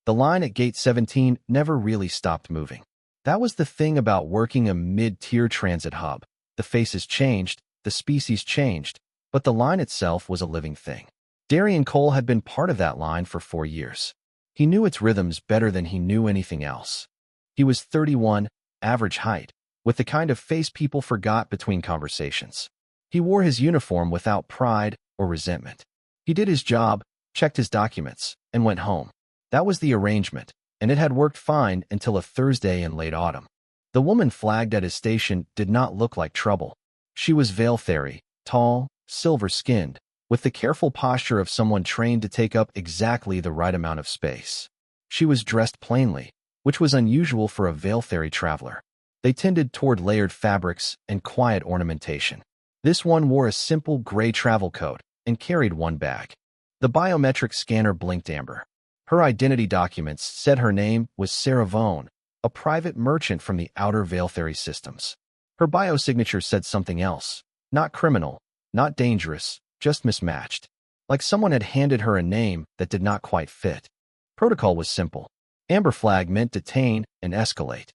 The line at Gate 17 never really stopped moving. That was the thing about working a mid-tier transit hub. The faces changed, the species changed, but the line itself was a living thing. Darian Cole had been part of that line for 4 years. He knew its rhythms better than he knew anything else. He was 31, average height, with the kind of face people forgot between conversations. He wore his uniform without pride or resentment. He did his job, checked his documents, and went home. That was the arrangement, and it had worked fine until a Thursday in late autumn. The woman flagged at his station did not look like trouble. She was Veiltheri, tall, silver-skinned, with the careful posture of someone trained to take up exactly the right amount of space. She was dressed plainly, which was unusual for a Veiltheri traveler. They tended toward layered fabrics and quiet ornamentation. This one wore a simple gray travel coat and carried one bag. The biometric scanner blinked amber. Her identity documents said her name was Sarah Vone, a private merchant from the outer Veiltheri systems. Her biosignature said something else. Not criminal, not dangerous, just mismatched. Like someone had handed her a name that did not quite fit. Protocol was simple. Amber flag meant detain and escalate.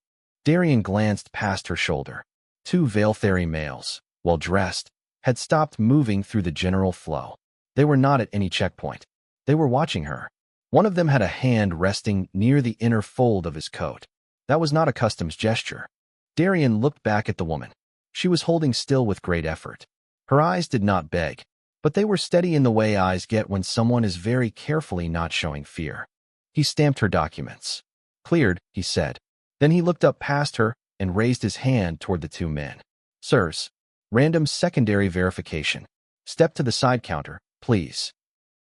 Darian glanced past her shoulder. 2 Veiltheri males, well-dressed, had stopped moving through the general flow. They were not at any checkpoint. They were watching her. One of them had a hand resting near the inner fold of his coat. That was not a customs gesture. Darian looked back at the woman. She was holding still with great effort. Her eyes did not beg, but they were steady in the way eyes get when someone is very carefully not showing fear. He stamped her documents. Cleared, he said. Then he looked up past her and raised his hand toward the 2 men. Sirs, random secondary verification. Step to the side counter, please.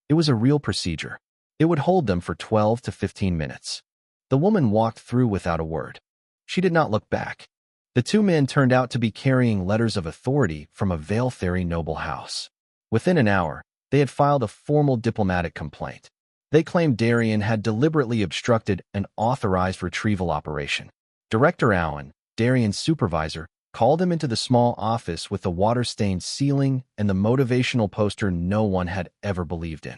It was a real procedure. It would hold them for 12 to 15 minutes. The woman walked through without a word. She did not look back. The 2 men turned out to be carrying letters of authority from a Veiltheri noble house. Within an hour, they had filed a formal diplomatic complaint. They claimed Darian had deliberately obstructed an authorized retrieval operation. Director Allen, Darian's supervisor, called him into the small office with the water-stained ceiling and the motivational poster no one had ever believed in.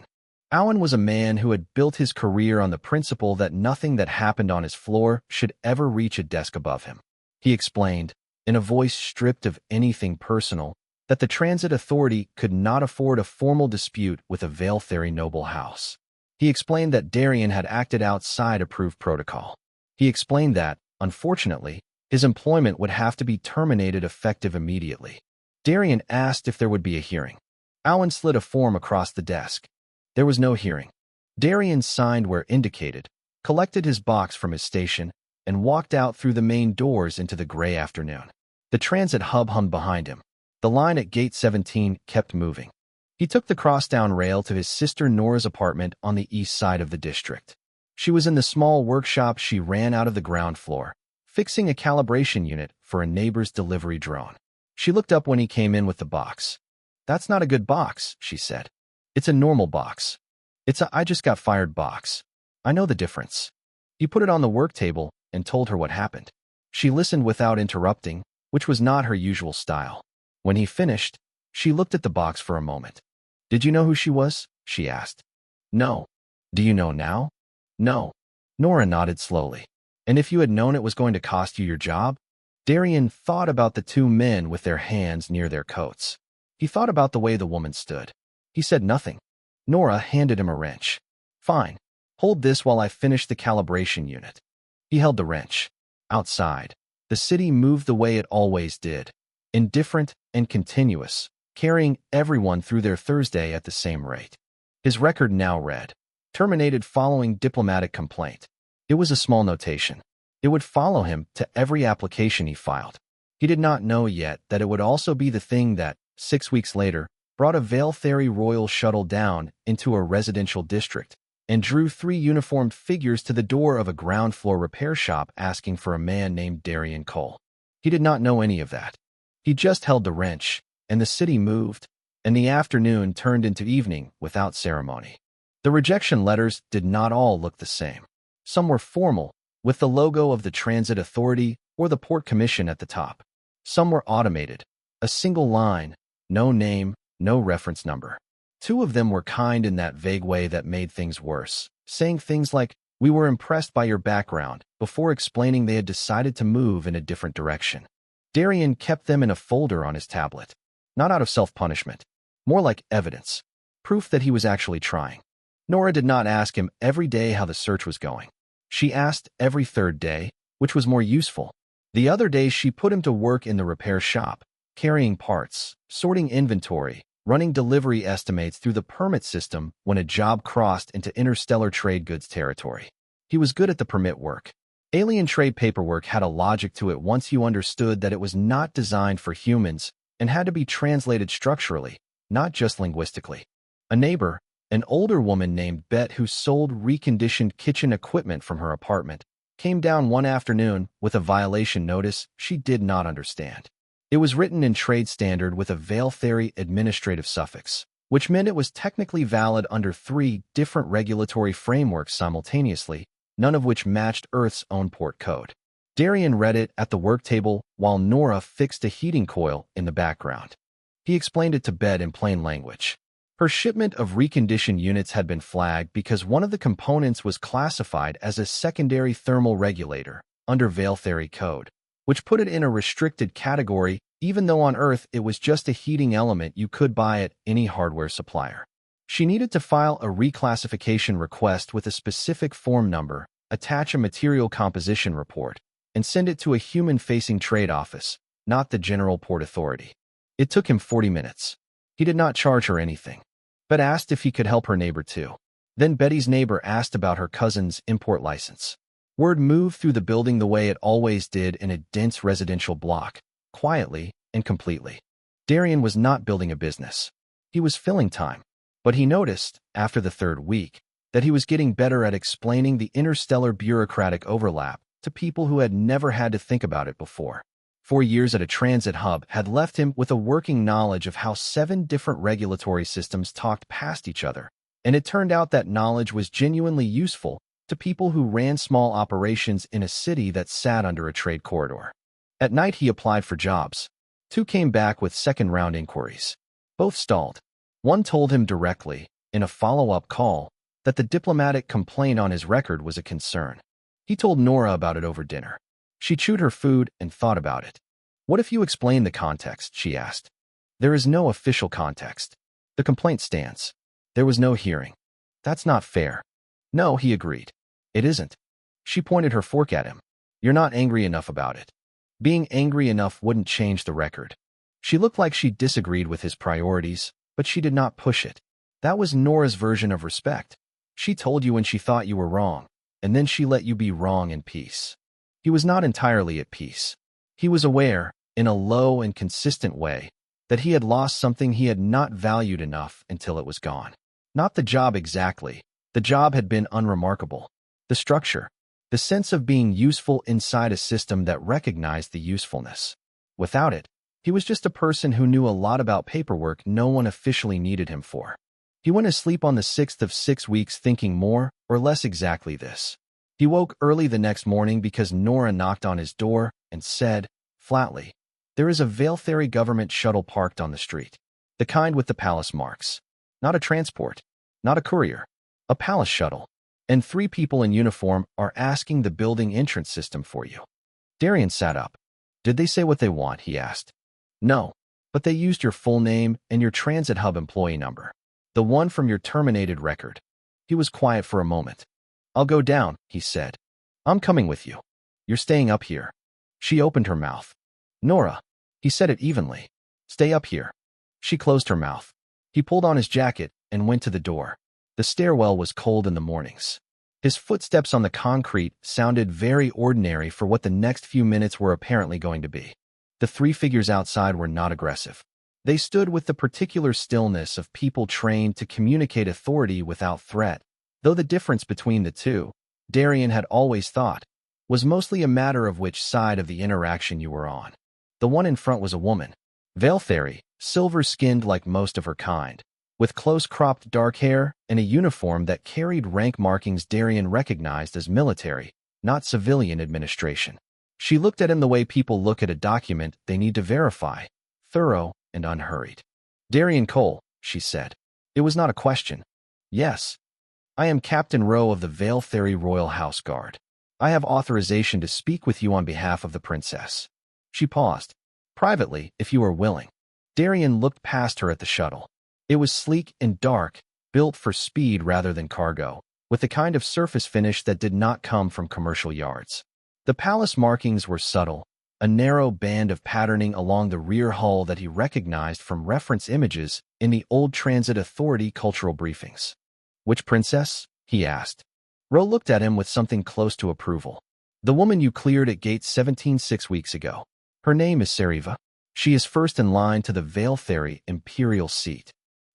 Allen was a man who had built his career on the principle that nothing that happened on his floor should ever reach a desk above him. He explained, in a voice stripped of anything personal, that the Transit Authority could not afford a formal dispute with a Veiltheri noble house. He explained that Darian had acted outside approved protocol. He explained that, unfortunately, his employment would have to be terminated effective immediately. Darian asked if there would be a hearing. Allen slid a form across the desk. There was no hearing. Darian signed where indicated, collected his box from his station, and walked out through the main doors into the gray afternoon. The transit hub hummed behind him. The line at Gate 17 kept moving. He took the crosstown rail to his sister Nora's apartment on the east side of the district. She was in the small workshop she ran out of the ground floor, fixing a calibration unit for a neighbor's delivery drone. She looked up when he came in with the box. "That's not a good box," she said. "It's a normal box. It's a I just got fired box. I know the difference." He put it on the work table and told her what happened. She listened without interrupting, which was not her usual style. When he finished, she looked at the box for a moment. "Did you know who she was?" she asked. "No." "Do you know now?" "No." Nora nodded slowly. "And if you had known it was going to cost you your job?" Darian thought about the 2 men with their hands near their coats. He thought about the way the woman stood. He said nothing. Nora handed him a wrench. "Fine. Hold this while I finish the calibration unit." He held the wrench. Outside, the city moved the way it always did, indifferent and continuous, carrying everyone through their Thursday at the same rate. His record now read, "Terminated following diplomatic complaint." It was a small notation. It would follow him to every application he filed. He did not know yet that it would also be the thing that, 6 weeks later, brought a Veiltheri royal shuttle down into a residential district and drew 3 uniformed figures to the door of a ground-floor repair shop asking for a man named Darian Cole. He did not know any of that. He just held the wrench, and the city moved, and the afternoon turned into evening without ceremony. The rejection letters did not all look the same. Some were formal, with the logo of the Transit Authority or the Port Commission at the top. Some were automated, a single line, no name, no reference number. 2 of them were kind in that vague way that made things worse, saying things like, We were impressed by your background," before explaining they had decided to move in a different direction. Darien kept them in a folder on his tablet. Not out of self-punishment. More like evidence. Proof that he was actually trying. Nora did not ask him every day how the search was going. She asked every third day, which was more useful. The other days she put him to work in the repair shop, carrying parts, sorting inventory, running delivery estimates through the permit system when a job crossed into interstellar trade goods territory. He was good at the permit work. Alien trade paperwork had a logic to it once you understood that it was not designed for humans and had to be translated structurally, not just linguistically. A neighbor, an older woman named Bet who sold reconditioned kitchen equipment from her apartment, came down one afternoon with a violation notice she did not understand. It was written in trade standard with a veil theory administrative suffix, which meant it was technically valid under 3 different regulatory frameworks simultaneously, none of which matched Earth's own port code. Darien read it at the work table while Nora fixed a heating coil in the background. He explained it to Bet in plain language. Her shipment of reconditioned units had been flagged because one of the components was classified as a secondary thermal regulator under veil theory code, which put it in a restricted category even though on Earth it was just a heating element you could buy at any hardware supplier. She needed to file a reclassification request with a specific form number, attach a material composition report, and send it to a human-facing trade office, not the General Port Authority. It took him 40 minutes. He did not charge her anything, but asked if he could help her neighbor too. Then Betty's neighbor asked about her cousin's import license. Word moved through the building the way it always did in a dense residential block, quietly and completely. Darien was not building a business. He was filling time. But he noticed, after the 3rd week, that he was getting better at explaining the interstellar bureaucratic overlap to people who had never had to think about it before. 4 years at a transit hub had left him with a working knowledge of how 7 different regulatory systems talked past each other, and it turned out that knowledge was genuinely useful to people who ran small operations in a city that sat under a trade corridor. At night he applied for jobs. 2 came back with second-round inquiries. Both stalled. One told him directly, in a follow-up call, that the diplomatic complaint on his record was a concern. He told Nora about it over dinner. She chewed her food and thought about it. "What if you explain the context?" she asked. "There is no official context. The complaint stands. There was no hearing. That's not fair." "No," he agreed. "It isn't." She pointed her fork at him. "You're not angry enough about it. Being angry enough wouldn't change the record." She looked like she disagreed with his priorities, but she did not push it. That was Nora's version of respect. She told you when she thought you were wrong, and then she let you be wrong in peace. He was not entirely at peace. He was aware, in a low and consistent way, that he had lost something he had not valued enough until it was gone. Not the job exactly. The job had been unremarkable. The structure, the sense of being useful inside a system that recognized the usefulness. Without it, he was just a person who knew a lot about paperwork no one officially needed him for. He went to sleep on the 6th of 6 weeks thinking more or less exactly this. He woke early the next morning because Nora knocked on his door and said, flatly, "There is a veil theory government shuttle parked on the street. The kind with the palace marks. Not a transport. Not a courier. A palace shuttle. And 3 people in uniform are asking the building entrance system for you." Darien sat up. "Did they say what they want?" he asked. "No, but they used your full name and your transit hub employee number. The one from your terminated record." He was quiet for a moment. "I'll go down," he said. "I'm coming with you. You're staying up here." She opened her mouth. "Nora." He said it evenly. "Stay up here." She closed her mouth. He pulled on his jacket and went to the door. The stairwell was cold in the mornings. His footsteps on the concrete sounded very ordinary for what the next few minutes were apparently going to be. The 3 figures outside were not aggressive. They stood with the particular stillness of people trained to communicate authority without threat, though the difference between the 2, Darien had always thought, was mostly a matter of which side of the interaction you were on. The one in front was a woman. Veil theory, silver-skinned like most of her kind, with close-cropped dark hair and a uniform that carried rank markings Darien recognized as military, not civilian administration. She looked at him the way people look at a document they need to verify, thorough and unhurried. "Darien Cole," she said. It was not a question. "Yes." I am Captain Rowe of the Vale Ferry Royal House Guard. I have authorization to speak with you on behalf of the princess." She paused. "Privately, if you are willing." Darian looked past her at the shuttle. It was sleek and dark, built for speed rather than cargo, with the kind of surface finish that did not come from commercial yards. The palace markings were subtle, a narrow band of patterning along the rear hull that he recognized from reference images in the old Transit Authority cultural briefings. "Which princess?" he asked. Rowe looked at him with something close to approval. "The woman you cleared at Gate 17 6 weeks ago. Her name is Seriva. She is first in line to the Vale Ferry Imperial seat."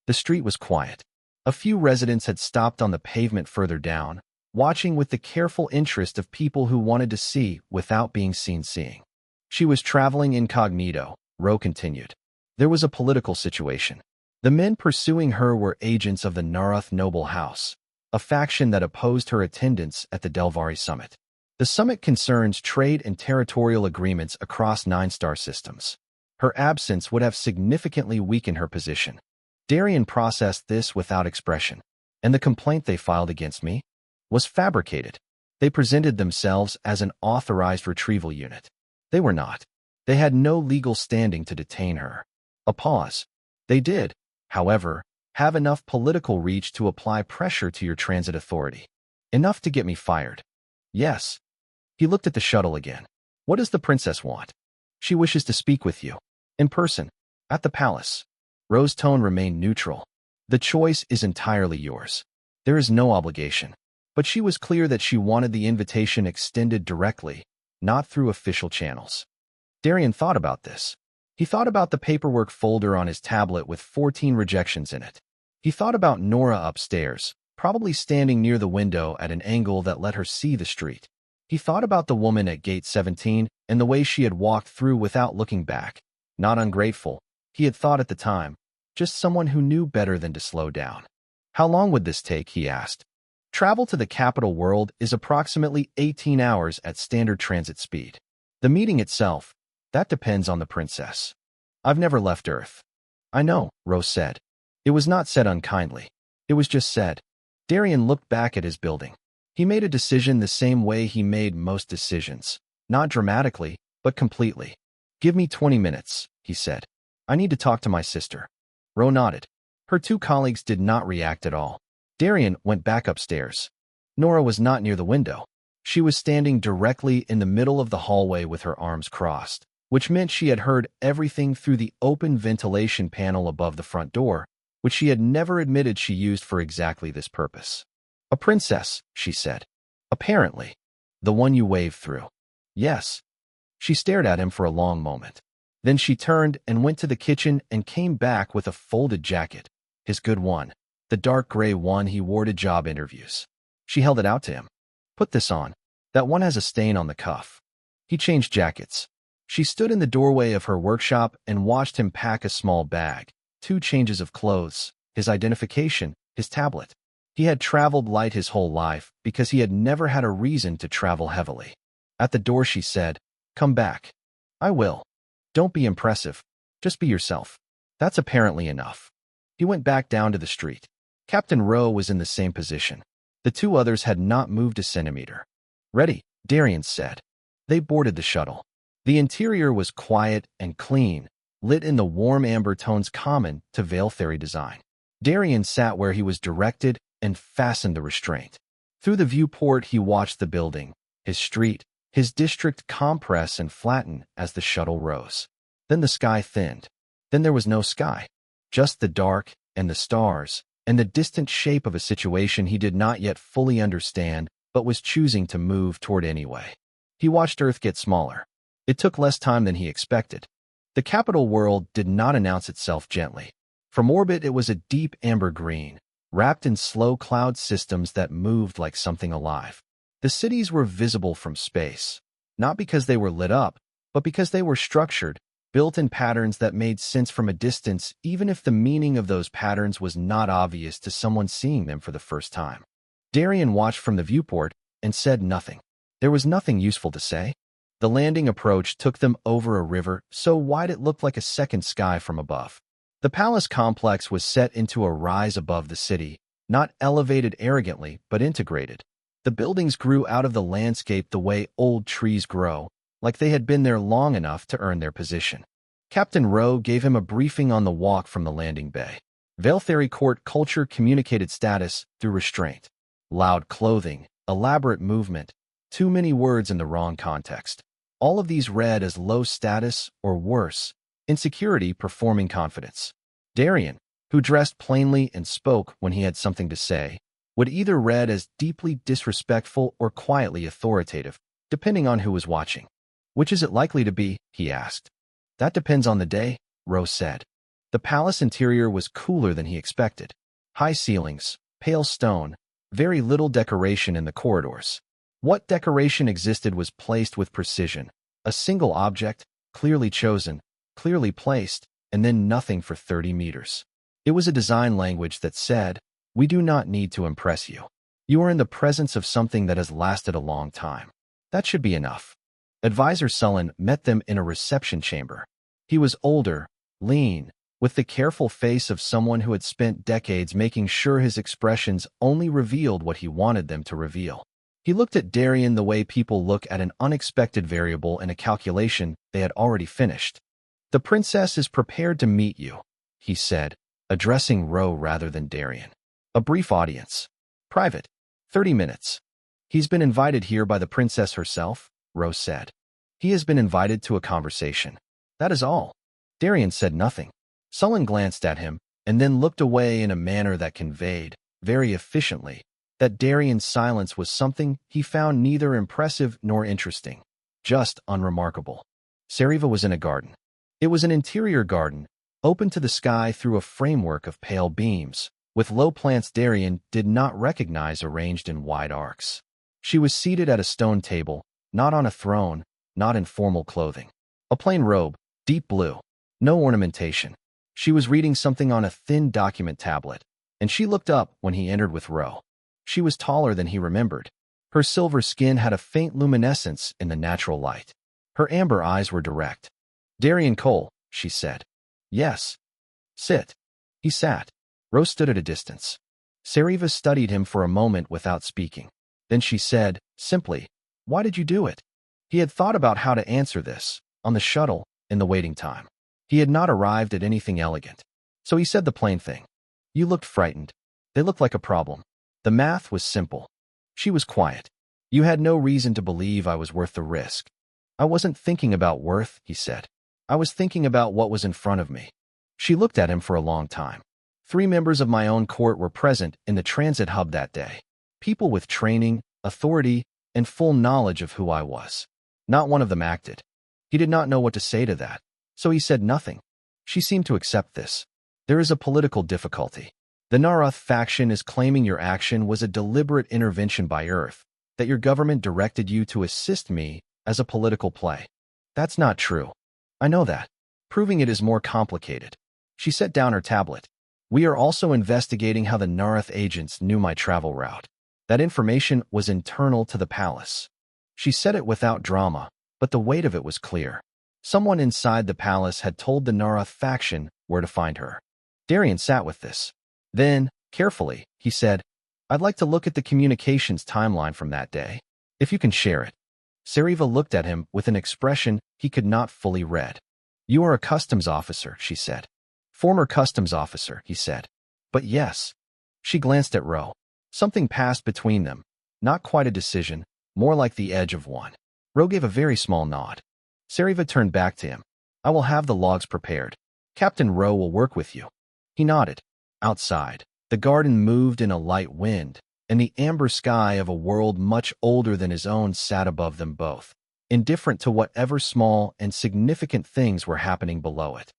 The street was quiet. A few residents had stopped on the pavement further down, watching with the careful interest of people who wanted to see without being seen seeing. "She was traveling incognito," Rowe continued. "There was a political situation. The men pursuing her were agents of the Narath noble house, a faction that opposed her attendance at the Delvari summit. The summit concerns trade and territorial agreements across 9-star systems. Her absence would have significantly weakened her position." Darian processed this without expression. "And the complaint they filed against me was fabricated. They presented themselves as an authorized retrieval unit. They were not. They had no legal standing to detain her." A pause. "They did, however, have enough political reach to apply pressure to your transit authority. Enough to get me fired." "Yes." He looked at the shuttle again. "What does the princess want?" "She wishes to speak with you. In person. At the palace." Rowe's tone remained neutral. "The choice is entirely yours. There is no obligation." But she was clear that she wanted the invitation extended directly, not through official channels. Darian thought about this. He thought about the paperwork folder on his tablet with 14 rejections in it. He thought about Nora upstairs, probably standing near the window at an angle that let her see the street. He thought about the woman at Gate 17 and the way she had walked through without looking back. Not ungrateful, he had thought at the time, just someone who knew better than to slow down. "How long would this take?" he asked. "Travel to the capital world is approximately 18 hours at standard transit speed. The meeting itself, that depends on the princess." "I've never left Earth." "I know," Rose said. It was not said unkindly. It was just said. Darian looked back at his building. He made a decision the same way he made most decisions. Not dramatically, but completely. "Give me 20 minutes, he said. "I need to talk to my sister." Ro nodded. Her two colleagues did not react at all. Darian went back upstairs. Nora was not near the window. She was standing directly in the middle of the hallway with her arms crossed, which meant she had heard everything through the open ventilation panel above the front door, which she had never admitted she used for exactly this purpose. "A princess," she said. "Apparently. The one you waved through." "Yes." She stared at him for a long moment. Then she turned and went to the kitchen and came back with a folded jacket, his good one, the dark gray one he wore to job interviews. She held it out to him. "Put this on. That one has a stain on the cuff." He changed jackets. She stood in the doorway of her workshop and watched him pack a small bag, 2 changes of clothes, his identification, his tablet. He had traveled light his whole life because he had never had a reason to travel heavily. At the door she said, "Come back." "I will. Don't be impressive. Just be yourself." That's apparently enough. He went back down to the street. Captain Rowe was in the same position. The 2 others had not moved a centimeter. "Ready," Darian said. They boarded the shuttle. The interior was quiet and clean, lit in the warm amber tones common to Vale Ferry design. Darian sat where he was directed and fastened the restraint. Through the viewport he watched the building, his street, his district compress and flatten as the shuttle rose. Then the sky thinned. Then there was no sky. Just the dark and the stars and the distant shape of a situation he did not yet fully understand but was choosing to move toward anyway. He watched Earth get smaller. It took less time than he expected. The capital world did not announce itself gently. From orbit it was a deep amber green, wrapped in slow cloud systems that moved like something alive. The cities were visible from space, not because they were lit up, but because they were structured, built in patterns that made sense from a distance, even if the meaning of those patterns was not obvious to someone seeing them for the first time. Darian watched from the viewport and said nothing. There was nothing useful to say. The landing approach took them over a river so wide it looked like a second sky from above. The palace complex was set into a rise above the city, not elevated arrogantly, but integrated. The buildings grew out of the landscape the way old trees grow, like they had been there long enough to earn their position. Captain Rowe gave him a briefing on the walk from the landing bay. Valetheri court culture communicated status through restraint. Loud clothing, elaborate movement, too many words in the wrong context. All of these read as low status or worse, insecurity performing confidence. Darien, who dressed plainly and spoke when he had something to say, would either read as deeply disrespectful or quietly authoritative, depending on who was watching. Which is it likely to be? He asked. That depends on the day, Rose said. The palace interior was cooler than he expected. High ceilings, pale stone, very little decoration in the corridors. What decoration existed was placed with precision. A single object, clearly chosen, clearly placed, and then nothing for 30 meters. It was a design language that said, "We do not need to impress you. You are in the presence of something that has lasted a long time. That should be enough." Advisor Sullen met them in a reception chamber. He was older, lean, with the careful face of someone who had spent decades making sure his expressions only revealed what he wanted them to reveal. He looked at Darien the way people look at an unexpected variable in a calculation they had already finished. "The princess is prepared to meet you," he said, addressing Rowe rather than Darien. "A brief audience. Private. 30 minutes. He's been invited here by the princess herself," Rose said. "He has been invited to a conversation. That is all." Darien said nothing. Sullen glanced at him, and then looked away in a manner that conveyed, very efficiently, that Darien's silence was something he found neither impressive nor interesting, just unremarkable. Seriva was in a garden. It was an interior garden, open to the sky through a framework of pale beams, with low plants Darien did not recognize arranged in wide arcs. She was seated at a stone table, not on a throne, not in formal clothing. A plain robe, deep blue, no ornamentation. She was reading something on a thin document tablet, and she looked up when he entered with Rowe. She was taller than he remembered. Her silver skin had a faint luminescence in the natural light. Her amber eyes were direct. "Darien Cole," she said. "Yes." "Sit." He sat. Rose stood at a distance. Seriva studied him for a moment without speaking. Then she said, simply, "Why did you do it?" He had thought about how to answer this, on the shuttle, in the waiting time. He had not arrived at anything elegant. So he said the plain thing. "You looked frightened. They looked like a problem. The math was simple." She was quiet. "You had no reason to believe I was worth the risk." "I wasn't thinking about worth," he said. "I was thinking about what was in front of me." She looked at him for a long time. 3 members of my own court were present in the transit hub that day. People with training, authority, and full knowledge of who I was. Not one of them acted. He did not know what to say to that, so he said nothing. She seemed to accept this. "There is a political difficulty. The Narath faction is claiming your action was a deliberate intervention by Earth, that your government directed you to assist me as a political play. That's not true. I know that. Proving it is more complicated." She set down her tablet. "We are also investigating how the Narath agents knew my travel route. That information was internal to the palace." She said it without drama, but the weight of it was clear. Someone inside the palace had told the Narath faction where to find her. Darien sat with this. Then, carefully, he said, "I'd like to look at the communications timeline from that day, if you can share it." Seriva looked at him with an expression he could not fully read. "You are a customs officer," she said. "Former customs officer," he said. "But yes." She glanced at Rowe. Something passed between them, not quite a decision, more like the edge of one. Rowe gave a very small nod. Seriva turned back to him. "I will have the logs prepared. Captain Rowe will work with you." He nodded. Outside, the garden moved in a light wind, and the amber sky of a world much older than his own sat above them both, indifferent to whatever small and significant things were happening below it.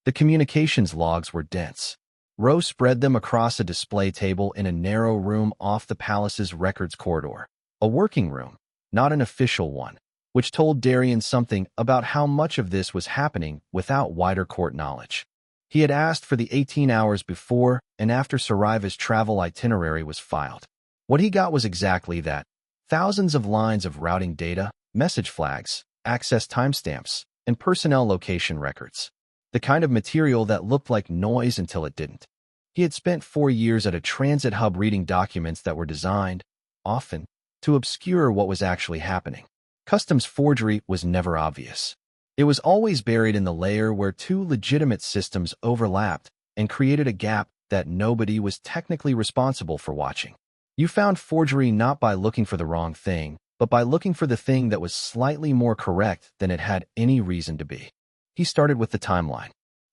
The communications logs were dense. Rowe spread them across a display table in a narrow room off the palace's records corridor. A working room, not an official one, which told Darien something about how much of this was happening without wider court knowledge. He had asked for the 18 hours before and after Seriva's travel itinerary was filed. What he got was exactly that. Thousands of lines of routing data, message flags, access timestamps, and personnel location records. The kind of material that looked like noise until it didn't. He had spent 4 years at a transit hub reading documents that were designed, often, to obscure what was actually happening. Customs forgery was never obvious. It was always buried in the layer where two legitimate systems overlapped and created a gap that nobody was technically responsible for watching. You found forgery not by looking for the wrong thing, but by looking for the thing that was slightly more correct than it had any reason to be. He started with the timeline.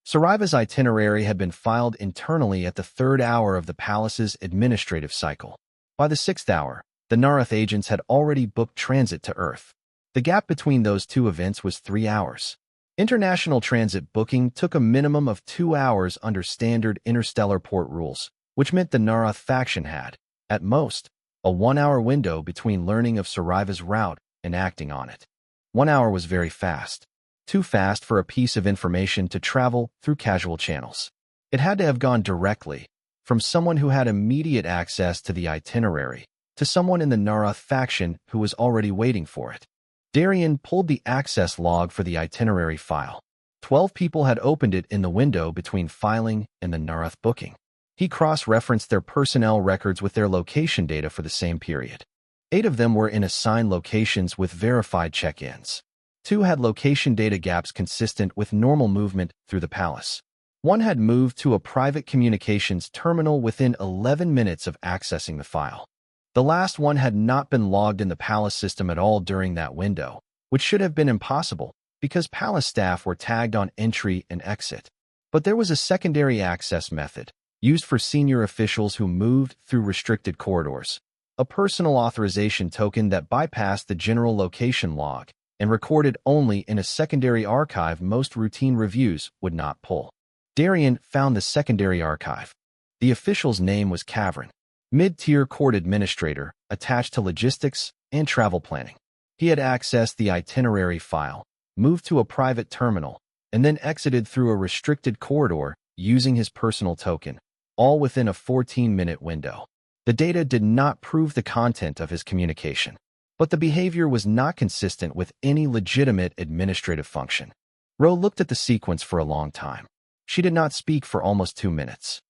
Sariva's itinerary had been filed internally at the 3rd hour of the palace's administrative cycle. By the 6th hour, the Narath agents had already booked transit to Earth. The gap between those two events was 3 hours. International transit booking took a minimum of 2 hours under standard interstellar port rules, which meant the Narath faction had, at most, a 1-hour window between learning of Sariva's route and acting on it. 1 hour was very fast. Too fast for a piece of information to travel through casual channels. It had to have gone directly, from someone who had immediate access to the itinerary, to someone in the Narath faction who was already waiting for it. Darian pulled the access log for the itinerary file. 12 people had opened it in the window between filing and the Narath booking. He cross-referenced their personnel records with their location data for the same period. 8 of them were in assigned locations with verified check-ins. 2 had location data gaps consistent with normal movement through the palace. 1 had moved to a private communications terminal within 11 minutes of accessing the file. The last one had not been logged in the palace system at all during that window, which should have been impossible because palace staff were tagged on entry and exit. But there was a secondary access method, used for senior officials who moved through restricted corridors, a personal authorization token that bypassed the general location log and recorded only in a secondary archive most routine reviews would not pull. Darian found the secondary archive. The official's name was Cavern, mid-tier court administrator attached to logistics and travel planning. He had accessed the itinerary file, moved to a private terminal, and then exited through a restricted corridor using his personal token, all within a 14-minute window. The data did not prove the content of his communication, but the behavior was not consistent with any legitimate administrative function. Ro looked at the sequence for a long time. She did not speak for almost 2 minutes.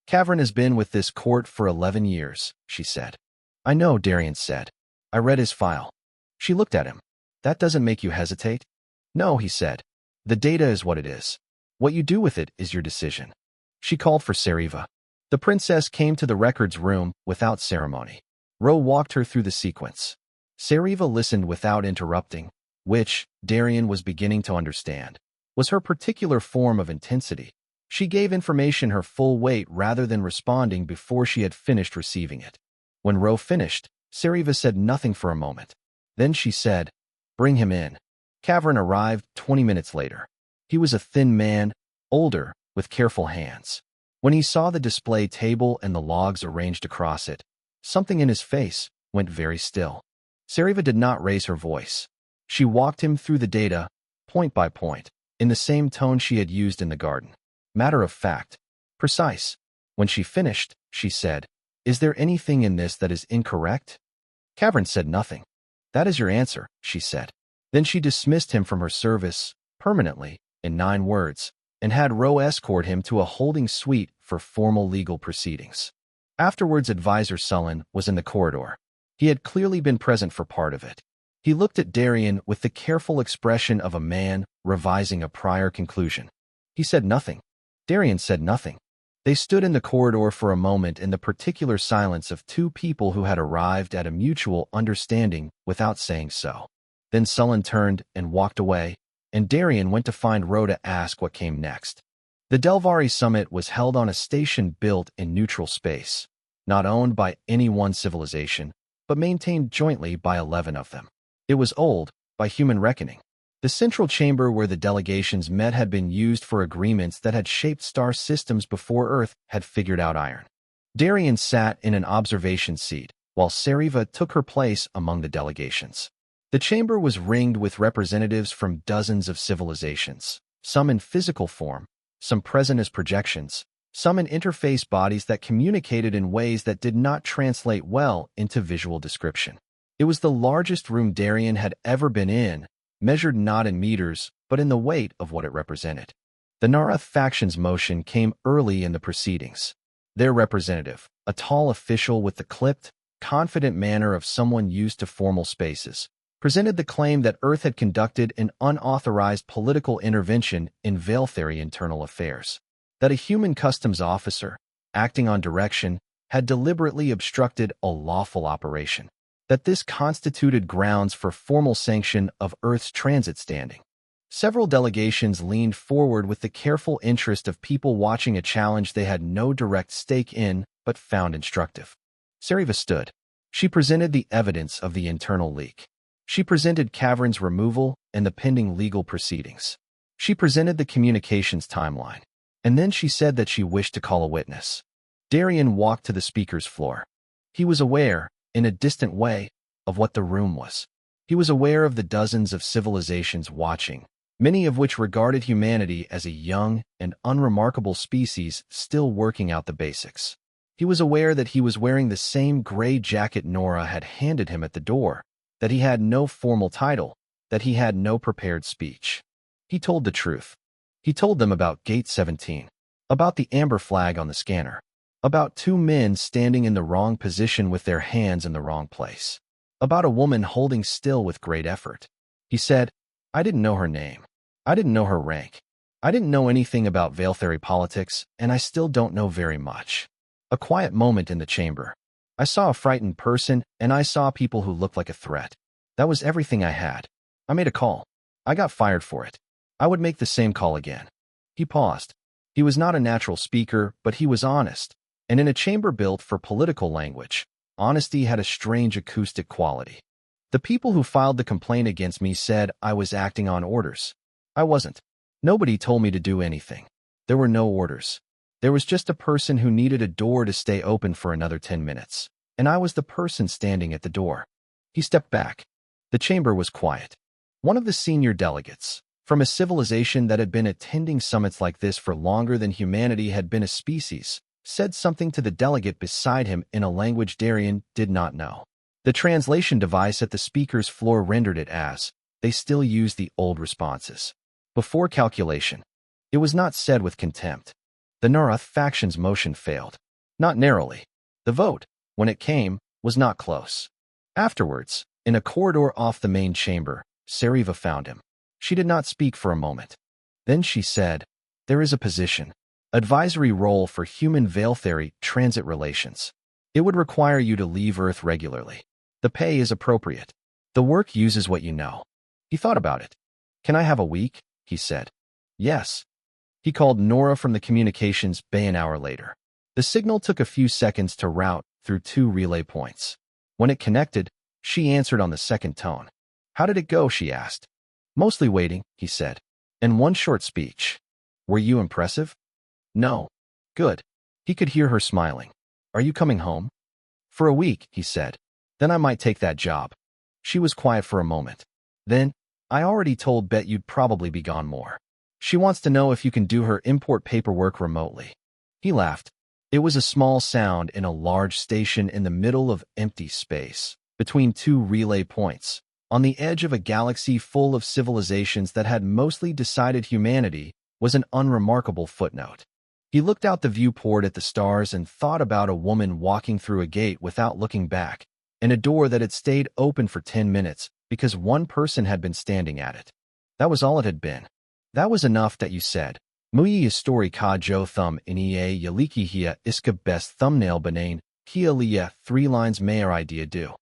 Cavern has been with this court for 11 years, she said. I know, Darian said. I read his file. She looked at him. That doesn't make you hesitate? No, he said. The data is what it is. What you do with it is your decision. She called for Sariva. The princess came to the records room without ceremony. Ro walked her through the sequence. Sariva listened without interrupting, which, Darian was beginning to understand, was her particular form of intensity. She gave information her full weight rather than responding before she had finished receiving it. When Ro finished, Sariva said nothing for a moment. Then she said, "Bring him in." Cavern arrived 20 minutes later. He was a thin man, older, with careful hands. When he saw the display table and the logs arranged across it, something in his face went very still. Sariva did not raise her voice. She walked him through the data, point by point, in the same tone she had used in the garden. Matter of fact, precise. When she finished, she said, "Is there anything in this that is incorrect?" Cavern said nothing. "That is your answer," she said. Then she dismissed him from her service, permanently, in 9 words, and had Ro escort him to a holding suite for formal legal proceedings. Afterwards, Advisor Sullen was in the corridor. He had clearly been present for part of it. He looked at Darian with the careful expression of a man revising a prior conclusion. He said nothing. Darian said nothing. They stood in the corridor for a moment in the particular silence of 2 people who had arrived at a mutual understanding without saying so. Then Sullen turned and walked away, and Darian went to find Ro to ask what came next. The Delvari summit was held on a station built in neutral space, not owned by any one civilization, but maintained jointly by 11 of them. It was old, by human reckoning. The central chamber where the delegations met had been used for agreements that had shaped star systems before Earth had figured out iron. Darian sat in an observation seat, while Sariva took her place among the delegations. The chamber was ringed with representatives from dozens of civilizations, some in physical form, some present as projections, some in interface bodies that communicated in ways that did not translate well into visual description. It was the largest room Darian had ever been in, measured not in meters, but in the weight of what it represented. The Narath faction's motion came early in the proceedings. Their representative, a tall official with the clipped, confident manner of someone used to formal spaces, presented the claim that Earth had conducted an unauthorized political intervention in Valetheri internal affairs, that a human customs officer, acting on direction, had deliberately obstructed a lawful operation, that this constituted grounds for formal sanction of Earth's transit standing. Several delegations leaned forward with the careful interest of people watching a challenge they had no direct stake in but found instructive. Seriva stood. She presented the evidence of the internal leak. She presented Cavern's removal and the pending legal proceedings. She presented the communications timeline. And then she said that she wished to call a witness. Darian walked to the speaker's floor. He was aware, in a distant way, of what the room was. He was aware of the dozens of civilizations watching, many of which regarded humanity as a young and unremarkable species still working out the basics. He was aware that he was wearing the same gray jacket Nora had handed him at the door, that he had no formal title, that he had no prepared speech. He told the truth. He told them about Gate 17, about the amber flag on the scanner, about two men standing in the wrong position with their hands in the wrong place, about a woman holding still with great effort. He said, I didn't know her name. I didn't know her rank. I didn't know anything about Valetheri politics, and I still don't know very much. A quiet moment in the chamber. I saw a frightened person, and I saw people who looked like a threat. That was everything I had. I made a call. I got fired for it. I would make the same call again. He paused. He was not a natural speaker, but he was honest, and in a chamber built for political language, honesty had a strange acoustic quality. The people who filed the complaint against me said I was acting on orders. I wasn't. Nobody told me to do anything. There were no orders. There was just a person who needed a door to stay open for another 10 minutes, and I was the person standing at the door. He stepped back. The chamber was quiet. One of the senior delegates, from a civilization that had been attending summits like this for longer than humanity had been a species, said something to the delegate beside him in a language Darian did not know. The translation device at the speaker's floor rendered it as, they still use the old responses. Before calculation. It was not said with contempt. The Narath faction's motion failed. Not narrowly. The vote, when it came, was not close. Afterwards, in a corridor off the main chamber, Seriva found him. She did not speak for a moment. Then she said, there is a position. Advisory role for human Valetheri transit relations. It would require you to leave Earth regularly. The pay is appropriate. The work uses what you know. He thought about it. Can I have a week? He said. Yes. He called Nora from the communications bay an hour later. The signal took a few seconds to route through two relay points. When it connected, she answered on the second tone. How did it go? She asked. Mostly waiting, he said. And one short speech. Were you impressive? No. Good. He could hear her smiling. Are you coming home? For a week, he said. Then I might take that job. She was quiet for a moment. Then, I already told Bet you'd probably be gone more. She wants to know if you can do her import paperwork remotely. He laughed. It was a small sound in a large station in the middle of empty space, between two relay points, on the edge of a galaxy full of civilizations that had mostly decided humanity was an unremarkable footnote. He looked out the viewport at the stars and thought about a woman walking through a gate without looking back, and a door that had stayed open for 10 minutes because one person had been standing at it. That was all it had been. That was enough that you said, Muyi story ka jo thumb nia yaliki hia iska best thumbnail benane, kia liya 3 lines mayor idea do.